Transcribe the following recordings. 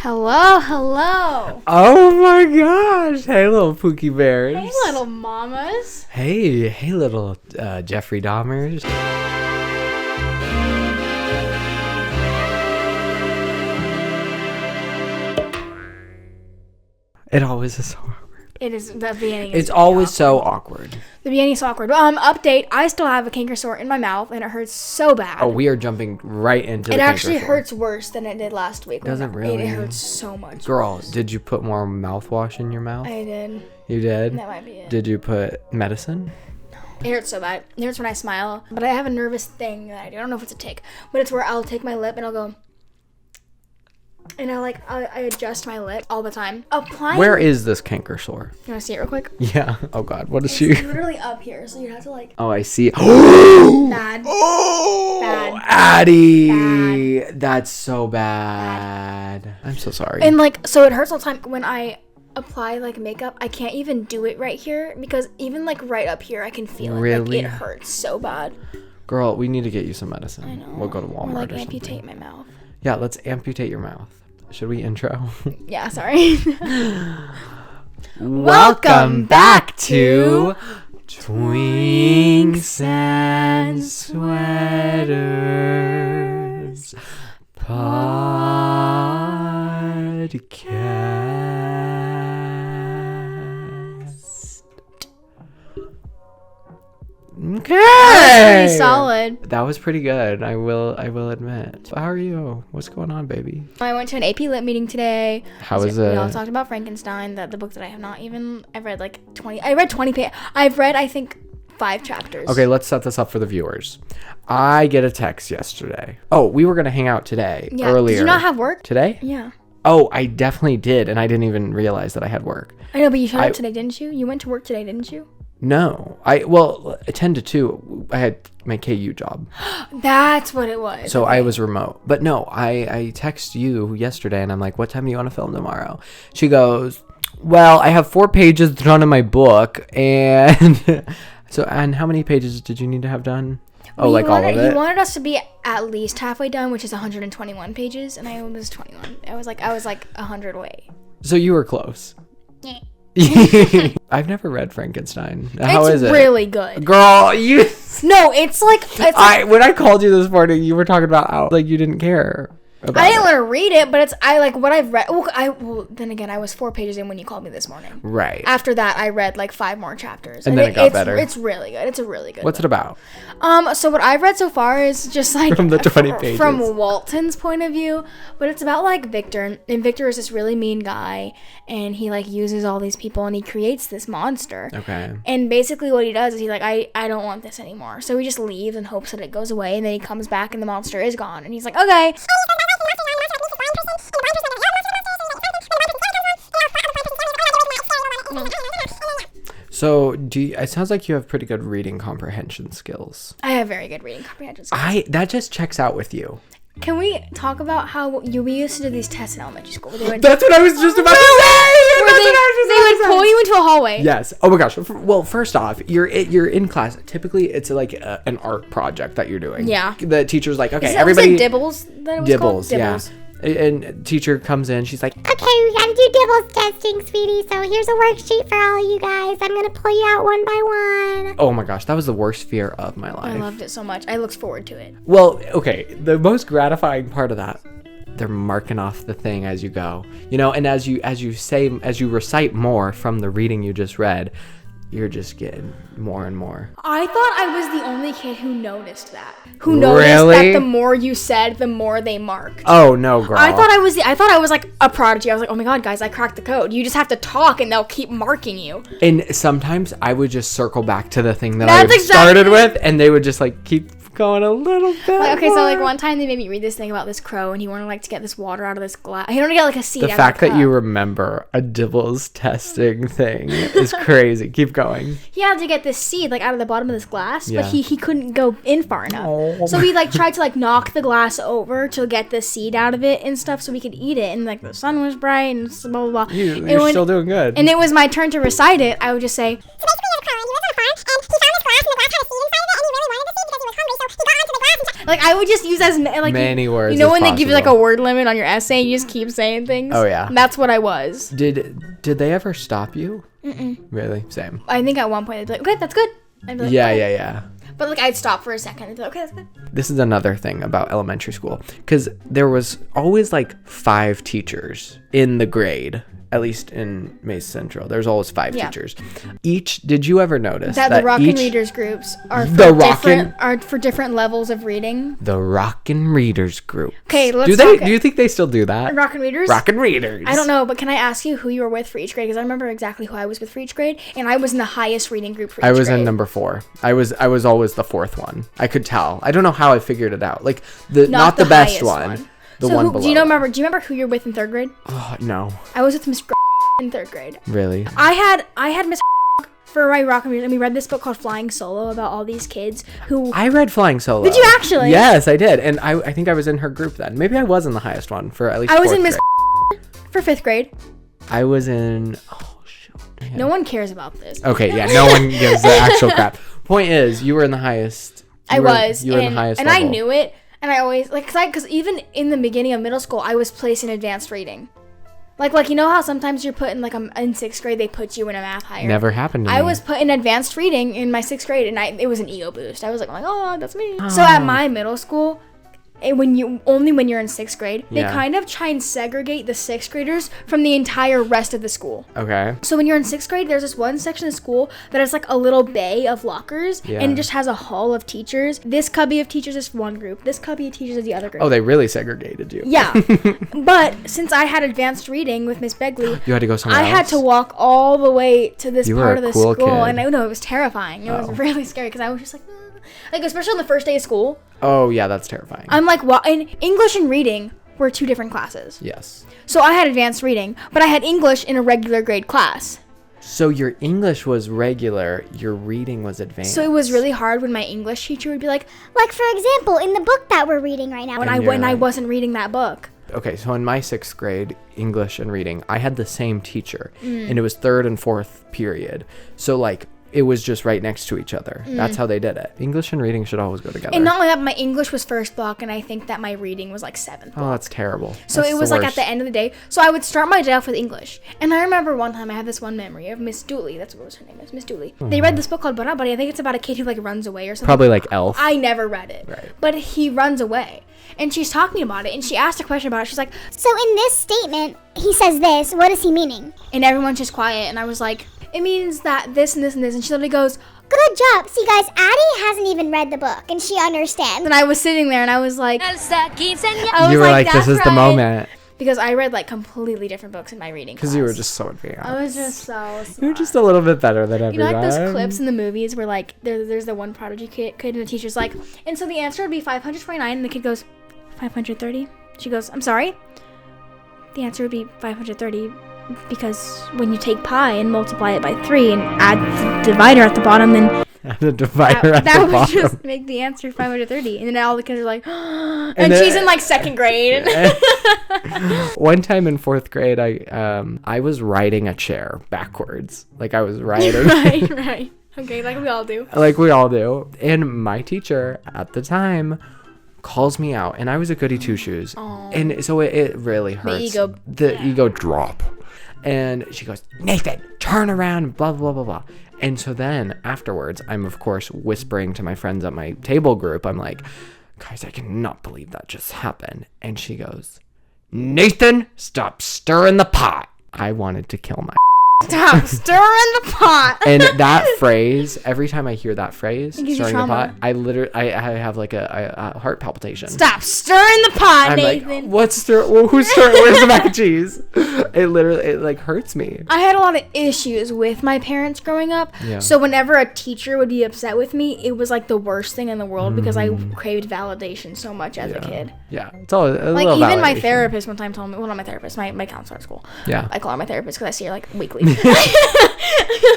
Hello, hello. Oh my gosh. Hey, little Pookie Bears. Hey, little mamas. Hey, little Jeffrey Dahmers. It always is so awkward. It is the beginning. It's always so awkward. The beginning is so awkward. Update. I still have a canker sore in my mouth, and it hurts so bad. Oh, we are jumping right into it the actually canker sore. hurts worse than it did last week. Does it really? It hurts so much. Girl, did you put more mouthwash in your mouth? I did. You did? That might be it. Did you put medicine? It hurts so bad. It hurts when I smile. But I have a nervous thing that I do. I don't know if it's a tick, but it's where I'll take my lip and I'll go. And I adjust my lip all the time. Applying. Where is this canker sore? You want to see it real quick? Yeah. Oh God, what is It's she? literally up here, so you have to Oh, I see. Bad. Oh, Bad. Addie. That's so bad. I'm so sorry. And so it hurts all the time when I apply makeup. I can't even do it right here because even right up here I can feel it. Really? It hurts so bad. Girl, we need to get you some medicine. I know. We'll go to Walmart or amputate something. my mouth. Yeah, let's amputate your mouth. Should we intro? Yeah, sorry. Welcome back to Twinks and Sweaters Podcast. Okay. Pretty solid. That was pretty good. I will admit. So how are you? What's going on, baby? I went to an AP Lit meeting today. How was it? We all talked about Frankenstein, the book that I have not even. I've read 20. I read 20 pages. I've read I think 5 chapters. Okay, let's set this up for the viewers. I get a text yesterday. Oh, we were gonna hang out today. Yeah. Earlier. Did you not have work Today? Yeah. Oh, I definitely did, and I didn't even realize that I had work. I know, but you showed up today, didn't you? You went to work today, didn't you? No, 10 to 2. I had my KU job. That's what it was. So I was remote. But no, I text you yesterday and I'm like, what time do you want to film tomorrow? She goes, well, I have 4 pages done in my book. And and how many pages did you need to have done? Oh, all of it? He wanted us to be at least halfway done, which is 121 pages. And I was 21. I was 100 away. So you were close. Yeah. I've never read Frankenstein. How is it? It's really good. Girl, you... No, it's when I called you this morning, you were talking about how you didn't care about I didn't want to read it, but what I've read. Well, then again, I was 4 pages in when you called me this morning. Right. After that, I read 5 more chapters. And then it got better. It's really good. It's a really good What's book. it about? So what I've read so far is just from the 20 pages. From Walton's point of view, but it's about Victor, and Victor is this really mean guy, and he uses all these people, and he creates this monster. Okay. And basically what he does is he's I don't want this anymore. So he just leaves and hopes that it goes away, and then he comes back and the monster is gone, and he's like, okay. So, it sounds like you have pretty good reading comprehension skills. I have very good reading comprehension skills. That just checks out with you. Can we talk about how we used to do these tests in elementary school? That's what I was just about to say! They would pull you into a hallway. Yes. Oh my gosh. Well, first off, you're in class. Typically, it's an art project that you're doing. Yeah. The teacher's like, okay, everybody. Was it Dibbles? That it was Dibbles, called? yeah. And teacher comes in, she's like, okay, we gotta do Dibbles testing, sweetie. So here's a worksheet for all of you guys. I'm gonna pull you out one by one. oh my gosh, that was the worst fear of my life. I loved it so much. I looked forward to it. Well, okay, the most gratifying part of that, they're marking off the thing as you go. And as you recite more from the reading you just read, you're just getting more and more. I thought I was the only kid who noticed that. Who noticed that the more you said, the more they marked. Oh no, girl. I thought I was a prodigy. I was like, oh my god, guys, I cracked the code. You just have to talk and they'll keep marking you. And sometimes I would just circle back to the thing that That's I started exactly- with, and they would just keep going a little bit Okay, more. so one time they made me read this thing about this crow, and he wanted to get this water out of this glass. He wanted to get a seed The out of fact the that you cup. remember a Dibbles testing thing is crazy. Keep going. He had to get this seed out of the bottom of this glass, Yeah. but he couldn't go in far enough. Oh. So he tried to knock the glass over to get the seed out of it and stuff, so we could eat it. And the sun was bright and blah blah blah. You're still doing good. And it was my turn to recite it. I would just say. So basically, he had a crow, and he went to a farm, and he found this glass, and the glass had a seed inside of it, and he really wanted the seed because he was hungry, so he got onto the glass and Like, I would just use as like many words. You know as when they give you like a possible. word limit on your essay, you just keep saying things. Oh, yeah. That's what I was. Did they ever stop you? Really? Same. I think at one point they'd be like, okay, that's good. I'd be like, Yeah, okay. yeah, yeah. But like I'd stop for a second and be like, okay, that's good. This is another thing about elementary school, because there was always like 5 teachers in the grade. At least in Mace Central, there's always 5 Yeah. teachers. Did you ever notice That the Rockin' Readers groups are for different levels of reading. The Rockin' Readers group. Okay, let's do talk. Do you think they still do that? Rockin' Readers? Rockin' Readers. I don't know, but can I ask you who you were with for each grade? Because I remember exactly who I was with for each grade, and I was in the highest reading group for each grade. I was in number 4. I was always the 4th one. I could tell. I don't know how I figured it out. Like not the best highest one. The so one who, below. do you remember who you're with in 3rd grade? Oh, no. I was with Miss in 3rd grade. Really? I had Miss for my Rockin' Readers, and we read this book called Flying Solo about all these kids who. I read Flying Solo. Did you actually? Yes, I did, and I think I was in her group then. Maybe I was in the highest one for at least. I was in 4th Miss grade. for 5th grade. I was in. Oh shoot. Yeah. No one cares about this. Okay, yeah, no one gives the actual crap. Point is, you were in the highest. You were in the highest and level. I knew it, and I always because even in the beginning of middle school, I was placed in advanced reading. Like you know how sometimes you're put in in 6th grade they put you in a math higher. Never happened to me. I was put in advanced reading in my 6th grade, and it was an ego boost. I was like, oh, that's me. So at my middle school, when you're in 6th grade, they Yeah. kind of try and segregate the 6th graders from the entire rest of the school. Okay. So when you're in 6th grade, there's this one section of school that has like a little bay of lockers, Yeah. and it just has a hall of teachers. This cubby of teachers is one group. This cubby of teachers is the other group. Oh, they really segregated you. Yeah. But since I had advanced reading with Miss Begley, You had to go somewhere I else. had to walk all the way to this You were part a of the cool school, kid. and I know it was terrifying. It was really scary because I was just like, especially on the first day of school. Oh yeah, that's terrifying. I'm like, well, and English and reading were 2 different classes. Yes. So I had advanced reading, but I had English in a regular grade class. So your English was regular, your reading was advanced. So it was really hard when my English teacher would be like, Like, for example, in the book that we're reading right now. when And I you're- wasn't reading that book. Okay, so in my 6th grade English and reading, I had the same teacher, Mm. and it was 3rd and 4th period. So like it was just right next to each other. That's how they did it. English and reading should always go together. Mm. And not only that, but my English was first block, and I think that my reading was like 7th block. Oh, that's terrible. So That's it the was like at worst. the end of the day. So I would start my day off with English. And I remember one time I had this one memory of Miss Dooley. That's what her name is, Miss Dooley. They read this book called Barabari. I think it's about a kid who like runs away or something. Probably like Elf. I never read it. Right. But he runs away. And she's talking about it, and she asked a question about it. She's like, So in this statement, he says this. What is he meaning? and everyone's just quiet. And I was like, it means that this and this and this. And she literally goes, Good job. See, guys, Addie hasn't even read the book, and she understands. and I was sitting there, and I was like, You were like, this "That's is the right." moment. Because I read like completely different books in my reading class. Because you were just so advanced. I was just so smart. You were just a little bit better than You know, everyone. like those clips in the movies where like there's the one prodigy kid and the teacher's like, and so the answer would be 529, and the kid goes, 530. She goes, I'm sorry. The answer would be 530 because when you take pi and multiply it by 3 and add the divider at the bottom, then The divider at that the would bottom. just make the answer 530. And then all the kids are like, and then- she's in like 2nd grade. One time in 4th grade, I was riding a chair backwards. Like I was riding. right. Okay, like we all do. Like we all do. And my teacher at the time calls me out, and I was a goody two shoes. And so it really hurts. The ego drop. And she goes, Nathan, turn around, blah, blah, blah, blah. And so then afterwards, I'm of course whispering to my friends at my table group. I'm like, guys, I cannot believe that just happened. And she goes, Nathan, stop stirring the pot. I wanted to kill my Stop stirring the pot. And that phrase, every time I hear that phrase, gives you stirring the trauma. pot, I literally, I have like a heart palpitation. Stop stirring the pot, I'm Nathan. like, what's stir? Well, who's stirring? Where's the mac and cheese? It literally, it like hurts me. I had a lot of issues with my parents growing up. Yeah. So whenever a teacher would be upset with me, it was like the worst thing in the world because I craved validation so much as a kid. Yeah, it's all a Like little even my validation. therapist one time told me, well, not my therapist, my counselor at school. Yeah. I call her my therapist because I see her like weekly.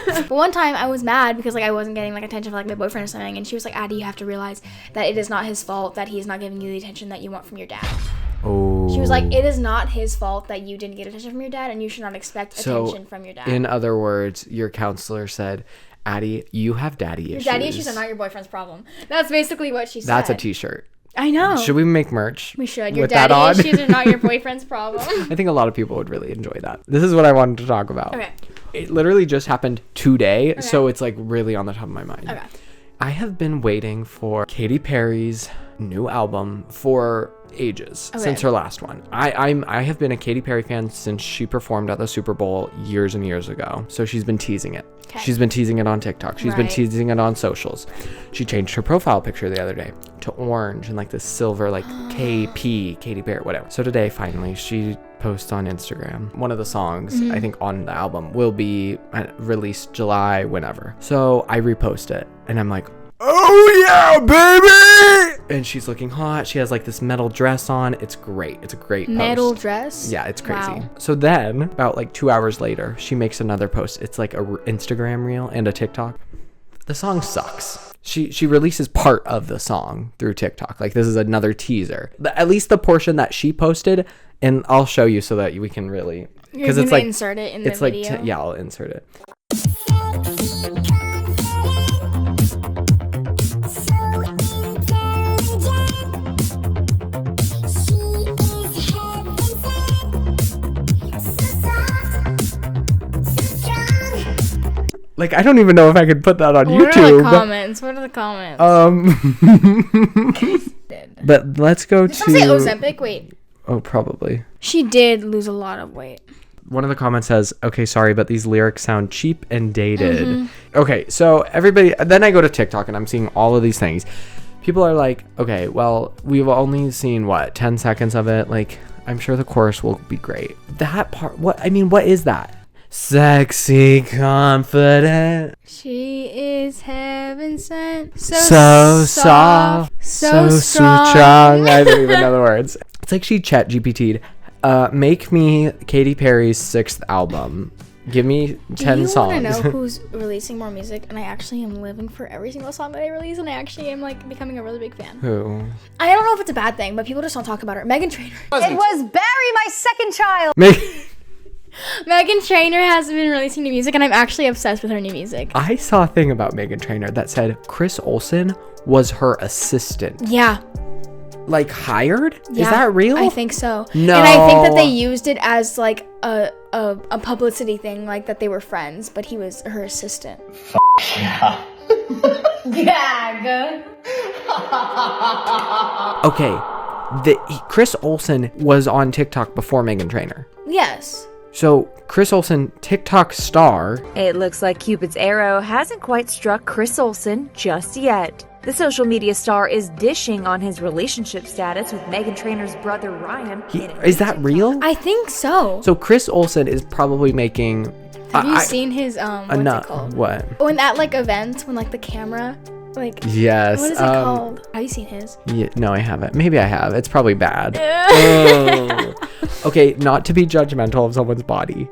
But one time I was mad because like I wasn't getting like attention from like my boyfriend or something, and she was like, Addie, you have to realize that it is not his fault that he's not giving you the attention that you want from your dad. Oh. She was like, it is not his fault that you didn't get attention from your dad, and you should not expect So, attention from your dad. in other words, your counselor said, Addie, you have daddy issues. Your daddy issues are not your boyfriend's problem. That's basically what she said. That's a t-shirt. I know. Should we make merch? We should. Your with that daddy on? issues are not your boyfriend's problem. I think a lot of people would really enjoy that. This is what I wanted to talk about. Okay. It literally just happened today, so it's like really on the top of my mind. Okay. I have been waiting for Katy Perry's new album for ages, since her last one. I have been a Katy Perry fan since she performed at the Super Bowl years and years ago. So she's been teasing it. Okay. She's been teasing it on TikTok. She's been teasing it on socials. She changed her profile picture the other day to orange and like this silver like KP, Katy Perry, whatever. So today finally she posts on Instagram. One of the songs I think on the album will be released July whenever. So I repost it and I'm like, oh yeah, baby! And she's looking hot. She has like this metal dress on. It's great. It's a great metal post. Dress? Yeah, it's crazy. Wow. So then, about like 2 hours later, she makes another post. It's like a Instagram reel and a TikTok. The song sucks. She releases part of the song through TikTok. Like this is another teaser. At least the portion that she posted, and I'll show you so that we can really... Because it's like insert it in the video? Like yeah, I'll insert it. Like, I don't even know if I could put that on YouTube. What are the comments? But let's go Did someone say Ozempic? Wait. Oh, probably. She did lose a lot of weight. One of the comments says, okay, sorry, but these lyrics sound cheap and dated. Okay, so everybody... Then I go to TikTok and I'm seeing all of these things. People are like, okay, well, we've only seen, 10 seconds of it. Like, I'm sure the chorus will be great. That part... What is that? Sexy, confident. She is heaven sent. So soft. So strong. I don't even know the words. It's like she chat GPT'd. Make me Katy Perry's 6th album. Give me 10 songs. Do you want to know who's releasing more music? And I actually am living for every single song that I release. And I actually am like becoming a really big fan. Who? I don't know if it's a bad thing, but people just don't talk about her. Meghan Trainor. It was Barry, my second child. Meghan Trainor has been releasing new music, and I'm actually obsessed with her new music. I saw a thing about Meghan Trainor that said Chris Olsen was her assistant. Yeah. Like hired? Yeah, is that real? I think so. No. And I think that they used it as like a publicity thing, like that they were friends, but he was her assistant. Yeah. Gag. Okay. Chris Olsen was on TikTok before Meghan Trainor. Yes. So, Chris Olsen, TikTok star. It looks like Cupid's arrow hasn't quite struck Chris Olsen just yet. The social media star is dishing on his relationship status with Meghan Trainor's brother Ryan. Is that real? I think so. So, Chris Olsen is probably making... Have you seen his, what's it called? What? When at, like, events, when, like, the camera... Like, yes. What is it called? Have you seen his? Yeah, no, I haven't. Maybe I have. It's probably bad. Oh. Okay, not to be judgmental of someone's body,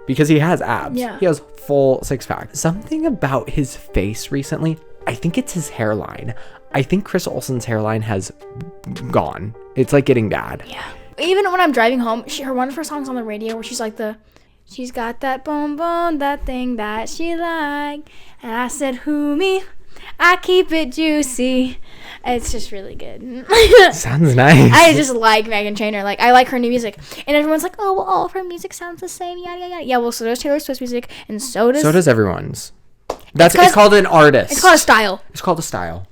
because he has abs. Yeah. He has full six-pack. Something about his face recently, I think it's his hairline. I think Chris Olsen's hairline has gone. It's like getting bad. Yeah. Even when I'm driving home, one of her songs on the radio where she's like she's got that boom boom, that thing that she like. And I said, who me? I keep it juicy. It's just really good. Sounds nice. I just like Meghan Trainor. Like, I like her new music. And everyone's like, oh, well, all of her music sounds the same, yada, yada, yada. Yeah, well, so does Taylor Swift's music, and so does everyone's. It's called an artist. It's called a style. It's called a style.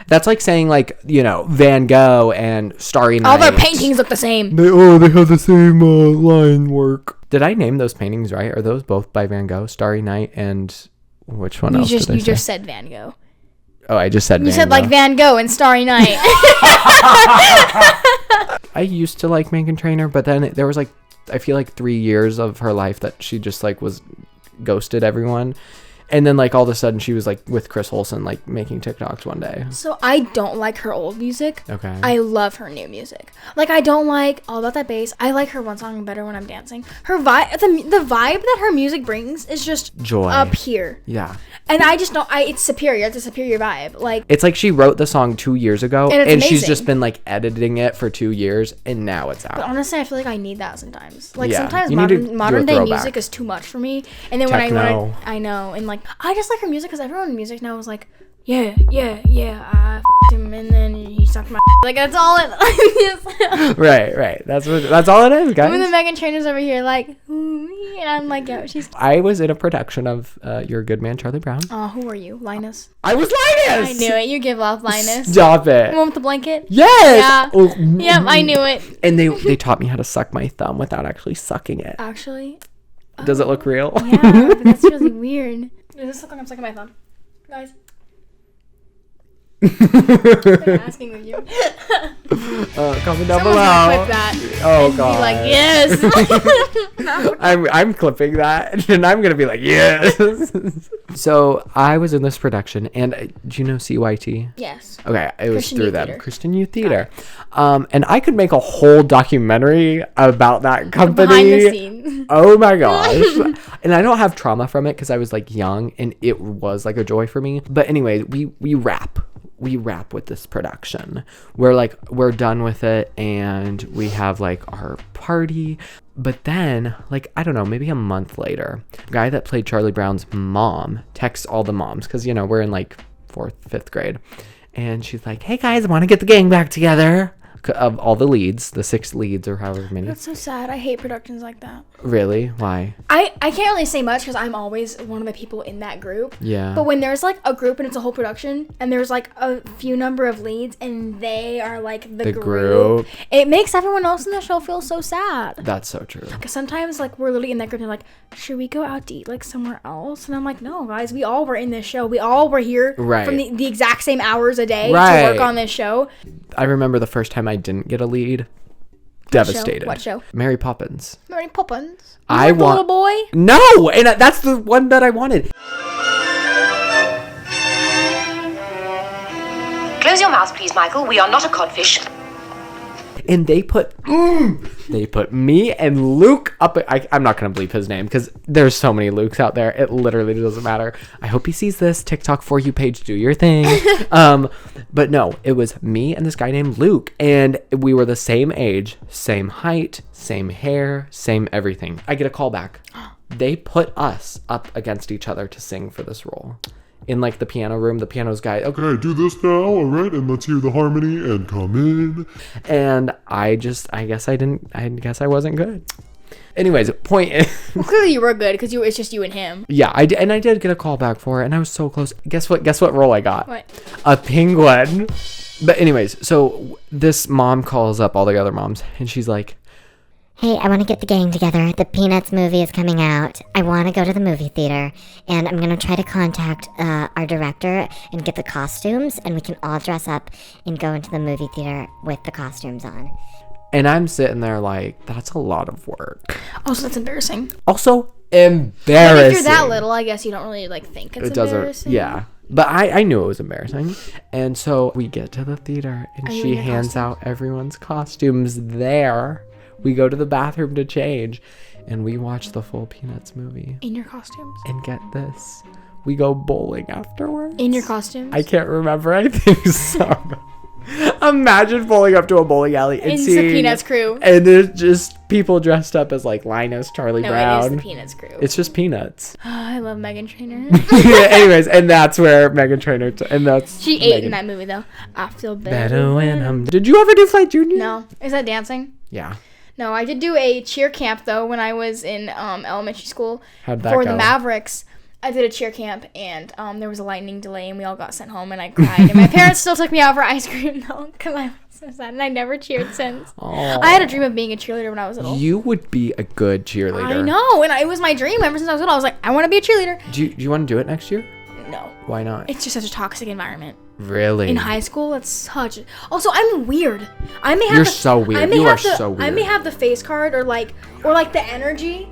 That's like saying, like, Van Gogh and Starry Night. All their paintings look the same. They have the same line work. Did I name those paintings right? Are those both by Van Gogh? Starry Night and which one else did I say? You just said Van Gogh. Oh, I just said Van Gogh. You said like Van Gogh and Starry Night. I used to like Meghan Trainor, but then there was like, I feel like 3 years of her life that she just like was ghosted everyone. And then like all of a sudden she was like with Chris Olsen like making TikToks one day. So I don't like her old music. Okay. I love her new music. Like I don't like All About That Bass. I like her one song better when I'm dancing. Her vibe, the vibe that her music brings is just joy up here. Yeah. And I just don't. It's superior. It's a superior vibe. Like it's like she wrote the song 2 years ago, and she's amazing. just been like editing it for 2 years, and now it's out. But honestly, I feel like I need that sometimes. Like Yeah. sometimes You need to modern do a day throwback. music is too much for me. And then Techno. I know, and like I just like her music because everyone in music now is like yeah, I f***ed him and then he sucked my like that's all it Right. That's all it is, guys. when the Meghan Trainor's over here like, ooh, and I'm like, yo, she's. I was in a production of Your Good Man, Charlie Brown. Oh, who are you, Linus? I was Linus! I knew it. You give off Linus. Stop The it. one with the blanket? Yes! Yeah. Oh, Yep, I knew it. And they taught me how to suck my thumb without actually sucking it. Actually. Does it look real? Yeah, but that's really weird. Does this look like I'm sucking my thumb? Guys. I'm asking with you. Comment down Someone's below. gonna clip that. Oh and god. Be like, yes. I'm clipping that and I'm gonna be like, yes. So I was in this production and do you know CYT? Yes. Okay, it was Christian through Youth them. Theater. Christian Youth Theater. And I could make a whole documentary about that company. Behind the scenes. Oh my gosh. And I don't have trauma from it because I was like young and it was like a joy for me. But anyway, we wrap with this production. We're done with it and we have like our party. But then, like, I don't know, maybe a month later, the guy that played Charlie Brown's mom texts all the moms because, you know, we're in like 4th, 5th grade. And she's like, hey guys, I want to get the gang back together. Of all the leads, the 6 leads or however many. That's so sad. I hate productions like that. Really? Why? I can't really say much because I'm always one of the people in that group. Yeah. But when there's like a group and it's a whole production and there's like a few number of leads and they are like the group, it makes everyone else in the show feel so sad. That's so true. Because sometimes like we're literally in that group and they're like, should we go out to eat like somewhere else? And I'm like, no guys, we all were in this show. We all were here Right. from the exact same hours a day to Right. work on this show. I remember the first time I didn't get a lead. Devastated. What show? Mary Poppins. Mary Poppins. I You weren't the want- little boy. No! And that's the one that I wanted. Close your mouth, please, Michael. We are not a codfish. And they put me and Luke up. I'm not going to bleep his name because there's so many Lukes out there. It literally doesn't matter. I hope he sees this. TikTok For You page, do your thing. But no, it was me and this guy named Luke. And we were the same age, same height, same hair, same everything. I get a call back. They put us up against each other to sing for this role. In like the piano room, the piano's guy, okay, do this now, all right, and let's hear the harmony and come in. and I guess I wasn't good. Anyways, point is, Well, clearly you were good because it's just you and him. yeah, I did get a call back for it, and I was so close. Guess what role I got? What? A penguin. But anyways, so this mom calls up all the other moms, and she's like, Hey, I want to get the gang together. The Peanuts movie is coming out. I want to go to the movie theater. And I'm going to try to contact our director and get the costumes. And we can all dress up and go into the movie theater with the costumes on. and I'm sitting there like, that's a lot of work. Also, that's embarrassing. Also, But embarrassing. if you're that little, I guess you don't really like think it's It doesn't, embarrassing. yeah. But I knew it was embarrassing. And so we get to the theater and Are you she in your hands costumes? out everyone's costumes there. We go to the bathroom to change and we watch the full Peanuts movie. In your costumes. And get this, we go bowling afterwards. In your costumes. I can't remember. I think so. Imagine pulling up to a bowling alley and It's the seeing Peanuts crew. and there's just people dressed up as like Linus, Charlie No, Brown. it is the Peanuts crew. It's just Peanuts. I love Meghan Trainor. Anyways, and that's where Meghan Trainor and that's She ate Meghan. in that movie though. I feel Better when I'm. Did you ever do Flight Junior? No, is that dancing? Yeah. No, I did do a cheer camp though when I was in elementary school. How'd that For go? the Mavericks. I did a cheer camp and there was a lightning delay and we all got sent home and I cried and my parents still took me out for ice cream though because I was so sad and I never cheered since. Aw. I had a dream of being a cheerleader when I was little. You would be a good cheerleader. I know, and it was my dream ever since I was little. I was like, I want to be a cheerleader. Do you want to do it next year? No, Why not? it's just such a toxic environment. Really? In high school, it's such. Also, I'm weird. I may have. You're so weird. You are so I may weird. have the face card or like the energy,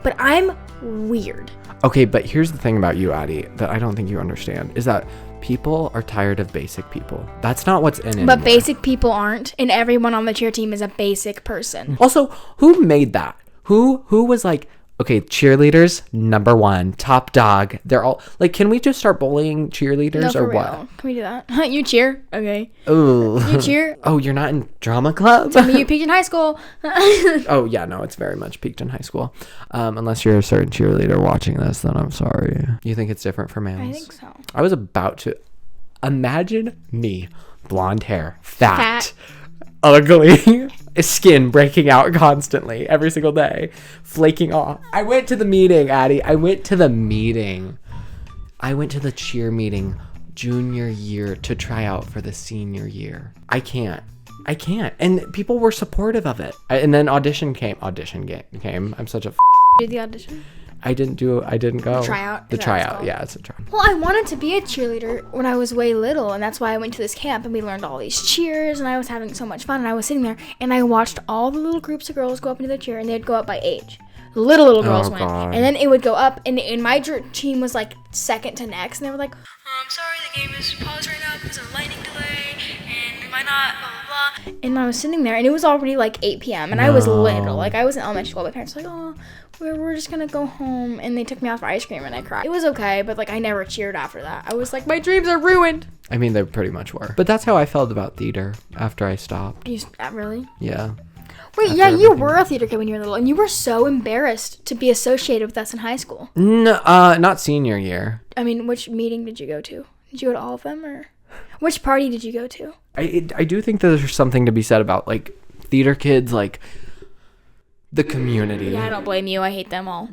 but I'm weird. Okay, but here's the thing about you, Addie, that I don't think you understand, is that people are tired of basic people. That's not what's in it. But basic people aren't, and everyone on the cheer team is a basic person. Also, who made that? Who was like, Okay, cheerleaders, number one, top dog. They're all like, can we just start bullying cheerleaders No, for or what? real. Can we do that? You cheer? Okay. Ooh. You cheer? Oh, you're not in drama club? Tell me you peaked in high school. Oh, yeah, no, it's very much peaked in high school. Unless you're a certain cheerleader watching this, then I'm sorry. You think it's different for males? I think so. I was about to imagine me, blonde hair, fat. Ugly, skin breaking out constantly every single day, flaking off. I went to the meeting, Addie. I went to the cheer meeting junior year to try out for the senior year. I can't. And people were supportive of it. And then audition came. I'm such a Did the audition? I didn't go. The tryout? The Is that what it's tryout, called? yeah, it's a tryout. Well, I wanted to be a cheerleader when I was way little, and that's why I went to this camp and we learned all these cheers, and I was having so much fun. And I was sitting there and I watched all the little groups of girls go up into the cheer, and they'd go up by age. Little girls went, God. and then it would go up, and my team was like second to next, and they were like, I'm sorry, the game is paused right now because of lightning delay, and we might not, blah, blah, blah. And I was sitting there, and it was already like 8 p.m., and I was little. Like, I was in elementary school. My parents were like, oh, we're just gonna go home, and they took me out for ice cream, and I cried. It was okay, but like, I never cheered after that. I was like, my dreams are ruined. I mean, they pretty much were. But that's how I felt about theater after I stopped. Really? Yeah. Wait, yeah, you were a theater kid when you were little, and you were so embarrassed to be associated with us in high school. No, not senior year. I mean, which meeting did you go to? Did you go to all of them, or which party did you go to? I do think that there's something to be said about, like, theater kids, like, the community. Yeah, I don't blame you. I hate them all.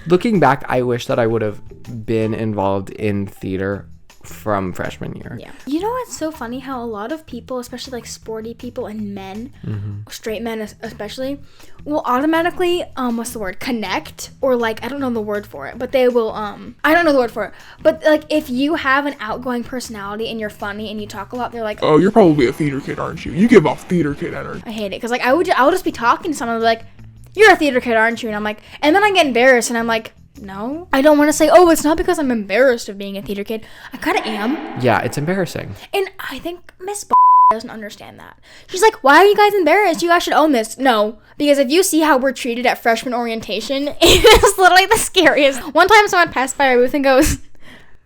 Looking back, I wish that I would have been involved in theater from freshman year. Yeah. You know what's so funny? How a lot of people, especially like sporty people and men, straight men especially, will automatically, what's the word? Connect, or like, I don't know the word for it, but they will, I don't know the word for it, but like, if you have an outgoing personality and you're funny and you talk a lot, they're like, Oh, you're probably a theater kid, aren't you? You give off theater kid energy. I hate it. Cause like, I'll just be talking to someone and be like, you're a theater kid, aren't you? And I'm like, and then I get embarrassed and I'm like, no. I don't want to say, oh, it's not because I'm embarrassed of being a theater kid. I kind of am. Yeah, it's embarrassing. And I think Miss doesn't understand that. She's like, why are you guys embarrassed? You guys should own this. No, because if you see how we're treated at freshman orientation, it is literally the scariest. One time someone passed by our booth and goes,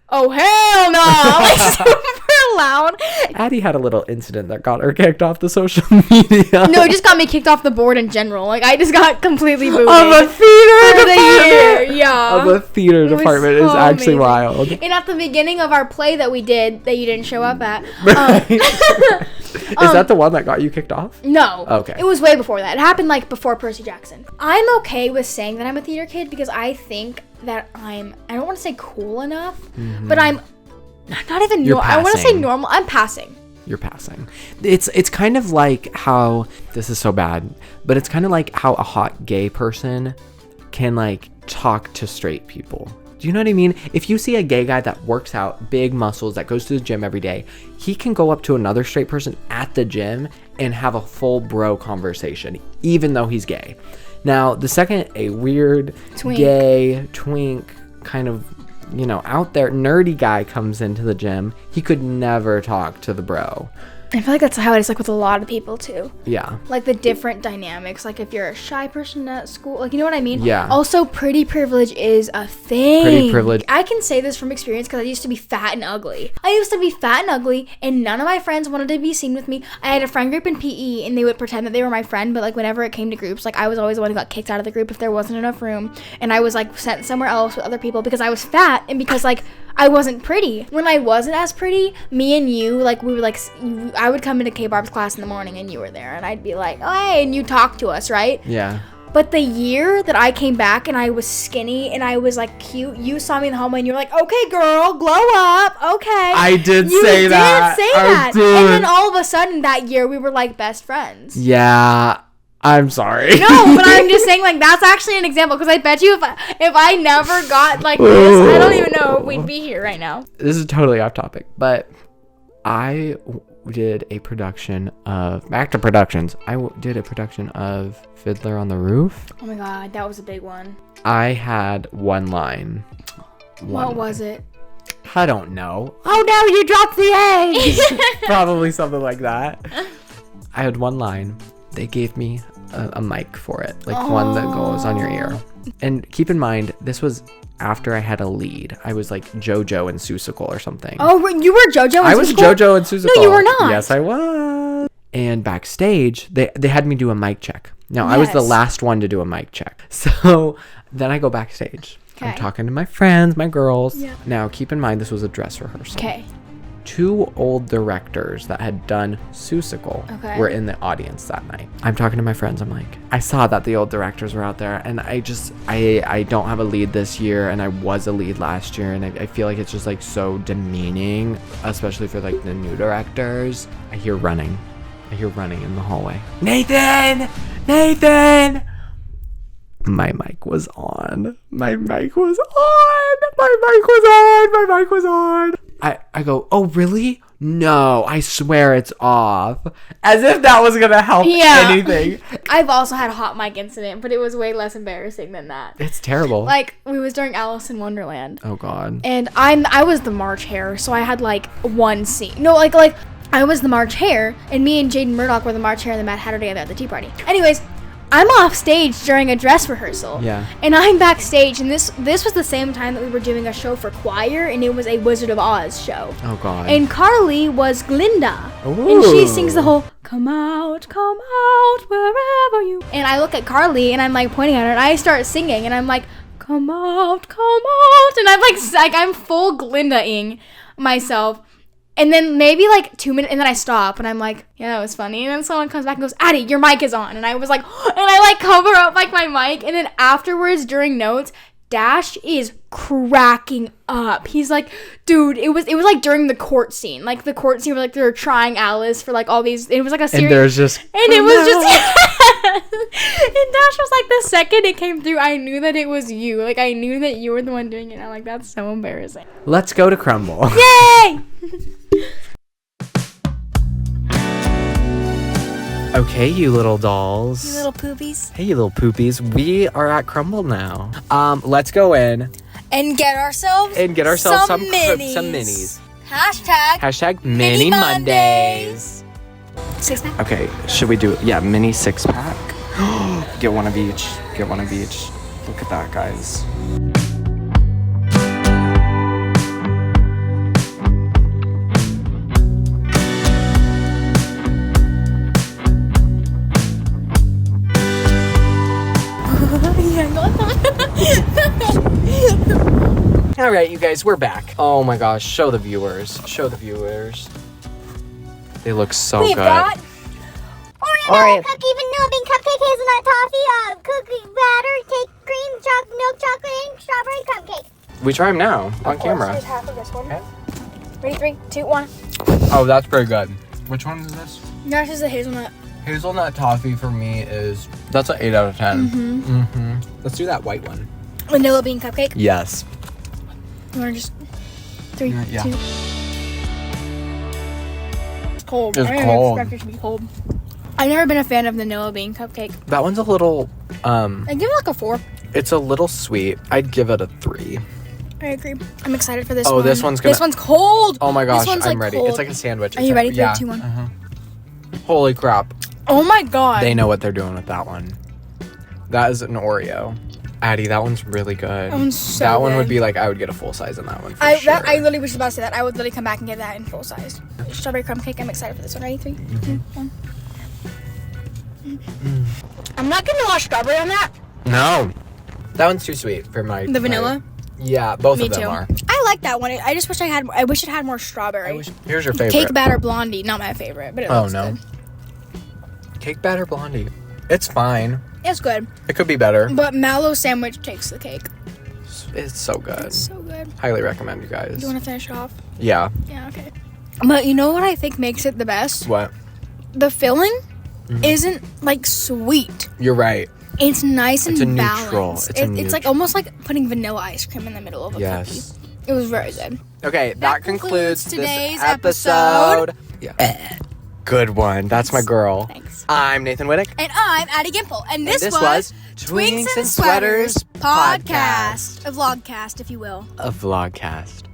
oh, hell no. Like, super loud. Addie had a little incident that got her kicked off the social media. No, it just got me kicked off the board in general. Like, I just got completely booted. Of a theater for the year. Yeah. Of a theater department is so actually amazing. wild. And at the beginning of our play that we did, that you didn't show up at. Is that the one that got you kicked off? No. Okay. It was way before that. It happened like before Percy Jackson. I'm okay with saying that I'm a theater kid because I think that I don't want to say cool enough, but I'm not even I want to say normal. I'm passing. You're passing. It's kind of like how, this is so bad, but it's kind of like how a hot gay person can like talk to straight people. Do you know what I mean? If you see a gay guy that works out, big muscles, that goes to the gym every day, he can go up to another straight person at the gym and have a full bro conversation, even though he's gay. Now, the second a weird, gay, twink, kind of, out there, nerdy guy comes into the gym, he could never talk to the bro. I feel like that's how it is, like, with a lot of people, too. Yeah. Like, the different dynamics. Like, if you're a shy person at school, like, you know what I mean? Yeah. Also, pretty privilege is a thing. Pretty privilege. I can say this from experience because I used to be fat and ugly. And none of my friends wanted to be seen with me. I had a friend group in PE, and they would pretend that they were my friend, but, like, whenever it came to groups, like, I was always the one who got kicked out of the group if there wasn't enough room, and I was, like, sent somewhere else with other people because I was fat and because, like, I wasn't pretty. When I wasn't as pretty, me and you, like, we were, like, I would come into K-Barb's class in the morning and you were there, and I'd be like, oh, hey, and you talk to us, right? Yeah. But the year that I came back and I was skinny and I was, like, cute, you saw me in the hallway and you were like, okay, girl, glow up, okay. I did say that. I did. And then all of a sudden that year we were, like, best friends. Yeah. I'm sorry. No, but I'm just saying, like, that's actually an example, because I bet you if I never got like this, I don't even know if we'd be here right now. This is totally off topic, but I did a production of, back to productions, did a production of Fiddler on the Roof. Oh my god, that was a big one. I had one line. What was it? I don't know. Oh no, you dropped the eggs! Probably something like that. I had one line. They gave me a mic for it, like one that goes on your ear. And keep in mind, this was after I had a lead. I was like JoJo and Seussical or something. Oh, you were JoJo and I was JoJo and Seussical. No, you were not. Yes, I was. And backstage, they had me do a mic check. Now, I was the last one to do a mic check. So then I go backstage. Okay. I'm talking to my friends, my girls. Yeah. Now, keep in mind, this was a dress rehearsal. Okay. 2 old directors that had done Seussical were in the audience that night. I'm talking to my friends. I'm like, I saw that the old directors were out there, and I don't have a lead this year, and I was a lead last year, and I feel like it's just like so demeaning, especially for like the new directors. I hear running in the hallway. Nathan! My mic was on. I go, oh, really? No, I swear it's off. As if that was going to help anything. I've also had a hot mic incident, but it was way less embarrassing than that. It's terrible. Like, we was during Alice in Wonderland. Oh, God. And I was the March Hare, so I had, like, one scene. No, like, I was the March Hare, and me and Jaden Murdoch were the March Hare and the Mad Hatter together at the tea party. Anyways, I'm off stage during a dress rehearsal. Yeah. And I'm backstage, and this was the same time that we were doing a show for choir, and it was a Wizard of Oz show. Oh, God. And Carly was Glinda. Ooh. And she sings the whole, come out, wherever you... And I look at Carly, and I'm, like, pointing at her, and I start singing, and I'm like, come out. And I'm, like I'm full Glinda-ing myself. And then maybe like 2 minutes, and then I stop, and I'm like, yeah, that was funny. And then someone comes back and goes, Addie, your mic is on. And I was like, and I like cover up like my mic. And then afterwards, during notes, Dash is cracking up. He's like, dude, it was like during the court scene. Like the court scene where like they were trying Alice for like all these, it was like a series. And there's just, and it was just, and Dash was like, the second it came through, I knew that it was you. Like I knew that you were the one doing it. And I'm like, that's so embarrassing. Let's go to Crumble. Yay! Okay, you little dolls. You little poopies. Hey, you little poopies. We are at Crumble now. Let's go in and get ourselves some minis. Hashtag Mini Mondays. 6-pack. Okay, should we do it? Yeah, mini 6-pack. Get one of each. Look at that, guys. All right, you guys, we're back. Oh my gosh, show the viewers. They look so good. Oreo cookie, vanilla bean cupcake, hazelnut toffee, cookie batter, cake, cream, milk chocolate, and strawberry cupcake. We try them now on camera. Here's half of this one. Okay. Ready, 3, 2, 1. Oh, that's pretty good. Which one is this? This is the hazelnut. Hazelnut toffee for me that's an 8 out of 10. Let's do that white one. Vanilla bean cupcake. Yes. You want to just 3, 2. It's cold. It's I didn't cold. expect it to be cold. I've never been a fan of vanilla bean cupcake. That one's a little I give it like a 4. It's a little sweet. I'd give it a 3. I agree. I'm excited for this one. Oh, this one's cold. Oh my gosh, This one's, I'm like, ready. cold. It's like a sandwich. Are you ready? 3, 2, 1. Holy crap. Oh my god. They know what they're doing with that one. That is an Oreo. Addie, that one's really good. That one's so That one good. would be like, I would get a full size in that one for I sure. I literally was about to say that. I would literally come back and get that in full size. Strawberry crumb cake. I'm excited for this one. Ready? 3, 2, 1. I'm not getting a lot of strawberry on that. No. That one's too sweet for my... The vanilla? Yeah, both Me of them too. are. I like that one. I just wish I wish it had more strawberry. Here's your favorite. Cake batter blondie, not my favorite, but it looks good. Cake batter blondie. It's fine. It's good. It could be better. But mallow sandwich takes the cake. It's so good. It's so good. Highly recommend, you guys. Do you want to finish it off? Yeah. Yeah, okay. But you know what I think makes it the best? What? The filling isn't like sweet. You're right. It's nice and It's a balanced. neutral. It's like almost like putting vanilla ice cream in the middle of a cookie. It was very good. Okay, that concludes today's this episode. Yeah. Good one. That's my girl. Thanks. I'm Nathan Whittick. And I'm Addie Gimple. And this was Twinks and Sweaters podcast. A vlogcast, if you will. A vlogcast.